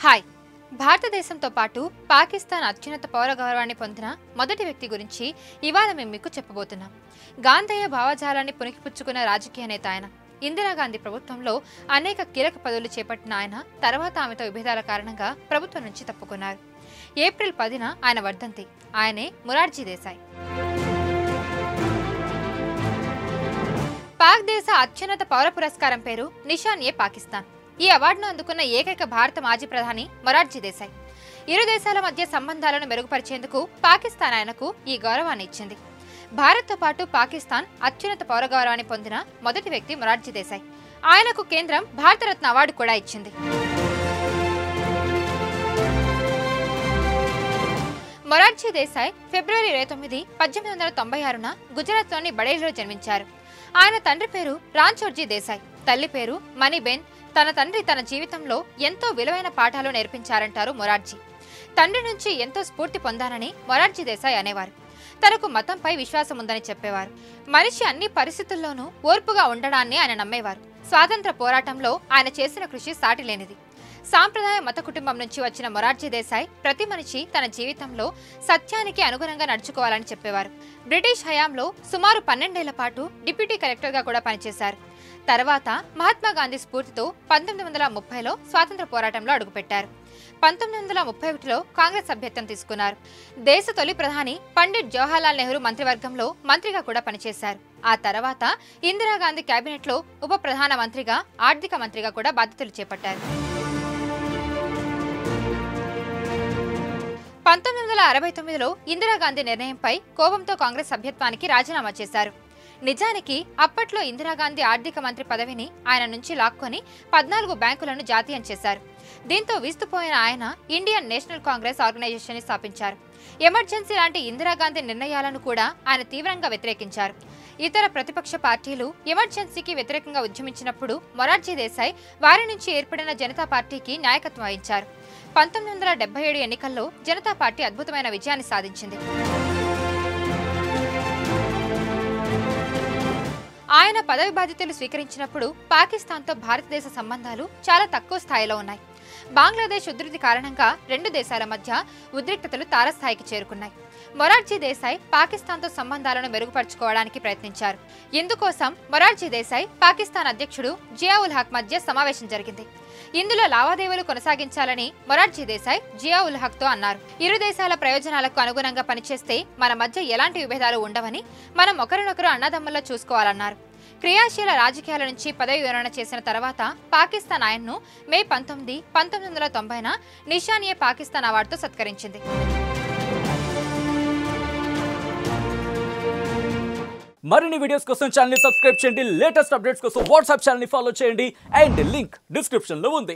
Hi భారతదేశంతో పాటు పాకిస్తాన్ అత్యున్నత పౌర గౌరవాన్ని పొందిన మొదటి వ్యక్తి గురించి ఇవాళ మేము మీకు చెప్పబోతున్నాం. గాంధేయ భావజాలాన్ని పుణికిపుచ్చుకున్న రాజకీయ నేత ఆయన. ఇందిరాగాంధీ ప్రభుత్వంలో అనేక కీలక పదవులు చేపట్టిన ఆయన తర్వాత ఆమెతో విభేదాల కారణంగా ప్రభుత్వం నుంచి తప్పుకున్నారు. ఏప్రిల్ 10న ఆయన వర్ధంతి. ఆయనే మొరార్జీ దేశాయ్. పాక్ దేశ అత్యున్నత పౌర పురస్కారం పేరు నిషాన్-ఏ-పాకిస్తాన్. ఈ అవార్డును అందుకున్న ఏకైక భారత మాజీ ప్రధాని మొరార్జీ దేశాయ్. ఇరు దేశాల మధ్య సంబంధాలను మెరుగుపరిచేందుకు పాకిస్తాన్ ఆయనకు ఈ గౌరవాన్ని ఇచ్చింది. భారత్తో పాటు పాకిస్తాన్ అత్యున్నత పౌర గౌరవాన్ని పొందిన మొదటి వ్యక్తి మొరార్జీ దేశాయ్. ఆయనకు కేంద్రం భారతరత్న అవార్డు కూడా ఇచ్చింది. మొరార్జీ దేశాయ్ ఫిబ్రవరి 29, 1896న గుజరాత్లోని బడేలిలో జన్మించారు. ఆయన తండ్రి పేరు రాంచోర్జీ దేశాయ్, తల్లి పేరు మణిబెన్. తన తండ్రి తన జీవితంలో ఎంతో విలువైన పాఠాలు నేర్పించారంటారు మొరార్జీ. తండ్రి నుంచి ఎంతో స్ఫూర్తి పొందానని మొరార్జీ దేశాయ్ అనేవారు. తనకు మతంపై విశ్వాసం ఉందని చెప్పేవారు. మనిషి అన్ని పరిస్థితుల్లోనూ ఓర్పుగా ఉండడాన్ని ఆయన నమ్మేవారు. స్వాతంత్ర పోరాటంలో ఆయన చేసిన కృషి సాటిలేనిది. సాంప్రదాయ మత కుటుంబం నుంచి వచ్చిన మొరార్జీ దేశాయ్ ప్రతి మనిషి తన జీవితంలో సత్యానికి అనుగుణంగా నడుచుకోవాలని చెప్పేవారు. బ్రిటిష్ హయాంలో సుమారు 12 ఏళ్ల పాటు డిప్యూటీ కలెక్టర్గా కూడా పనిచేశారు. తర్వాత మహాత్మా గాంధీ స్ఫూర్తితో 1930లో స్వాతంత్ర పోరాటంలో అడుగుపెట్టారు. 1931లో కాంగ్రెస్ సభ్యత్వం తీసుకున్నారు. దేశ తొలి ప్రధాని పండిట్ జవహర్లాల్ నెహ్రూ మంత్రివర్గంలో మంత్రిగా కూడా పనిచేశారు. ఆ తర్వాత ఇందిరాగాంధీ కేబినెట్లో ఉప ప్రధాన మంత్రిగా, ఆర్థిక మంత్రిగా కూడా బాధ్యతలు చేపట్టారు. 1969లో ఇందిరాగాంధీ నిర్ణయంపై కోపంతో కాంగ్రెస్ సభ్యత్వానికి రాజీనామా చేశారు. నిజానికి అప్పట్లో ఇందిరాగాంధీ ఆర్థిక మంత్రి పదవిని ఆయన నుంచి లాక్కొని 14 బ్యాంకులను జాతీయం చేశారు. దీంతో విస్తుపోయిన ఆయన ఇండియన్ నేషనల్ కాంగ్రెస్ ఆర్గనైజేషన్ ని స్థాపించారు. ఎమర్జెన్సీ లాంటి ఇందిరాగాంధీ నిర్ణయాలను కూడా ఆయన తీవ్రంగా వ్యతిరేకించారు. ఇతర ప్రతిపక్ష పార్టీలు ఎమర్జెన్సీకి వ్యతిరేకంగా ఉద్యమించినప్పుడు మొరార్జీ దేశాయ్ వారి నుంచి ఏర్పడిన జనతా పార్టీకి నాయకత్వం వహించారు. 1977 ఎన్నికల్లో జనతా పార్టీ అద్భుతమైన విజయాన్ని సాధించింది. ఆయన పదవి బాధ్యతలు స్వీకరించినప్పుడు పాకిస్తాన్తో భారతదేశ సంబంధాలు చాలా తక్కువ స్థాయిలో ఉన్నాయి. బంగ్లాదేశ్ ఉధృతి కారణంగా రెండు దేశాల మధ్య ఉద్రిక్తతలు తారస్థాయికి చేరుకున్నాయి. మొరార్జీ దేశాయ్ పాకిస్తాన్తో సంబంధాలను మెరుగుపరుచుకోవడానికి ప్రయత్నించారు. ఇందుకోసం మొరార్జీ దేశాయ్ పాకిస్తాన్ అధ్యక్షుడు జియా-ఉల్ హక్ మధ్య సమావేశం జరిగింది. ఇందులో లావాదేవీలు కొనసాగించాలని మొరార్జీ దేశాయ్ జియా-ఉల్ హక్తో అన్నారు. ఇరు దేశాల ప్రయోజనాలకు అనుగుణంగా పనిచేస్తే మన మధ్య ఎలాంటి విభేదాలు ఉండవని, మనం ఒకరినొకరు అన్నదమ్ముల్లో చూసుకోవాలన్నారు. క్రియాశీల రాజకీయాల నుంచి పదవి విరమణ చేసిన తర్వాత పాకిస్తాన్ ఆయన్ను మే 19, 1990న నిషాన్-ఏ-పాకిస్తాన్ అవార్డుతో సత్కరించింది. మరిన్ని వీడియోస్ కోసం ఛానల్ ని సబ్స్క్రైబ్ చేయండి. లేటెస్ట్ అప్డేట్స్ కోసం వాట్సాప్ ఛానల్ ని ఫాలో చేయండి. అండ్ లింక్ డిస్క్రిప్షన్ లో ఉంది.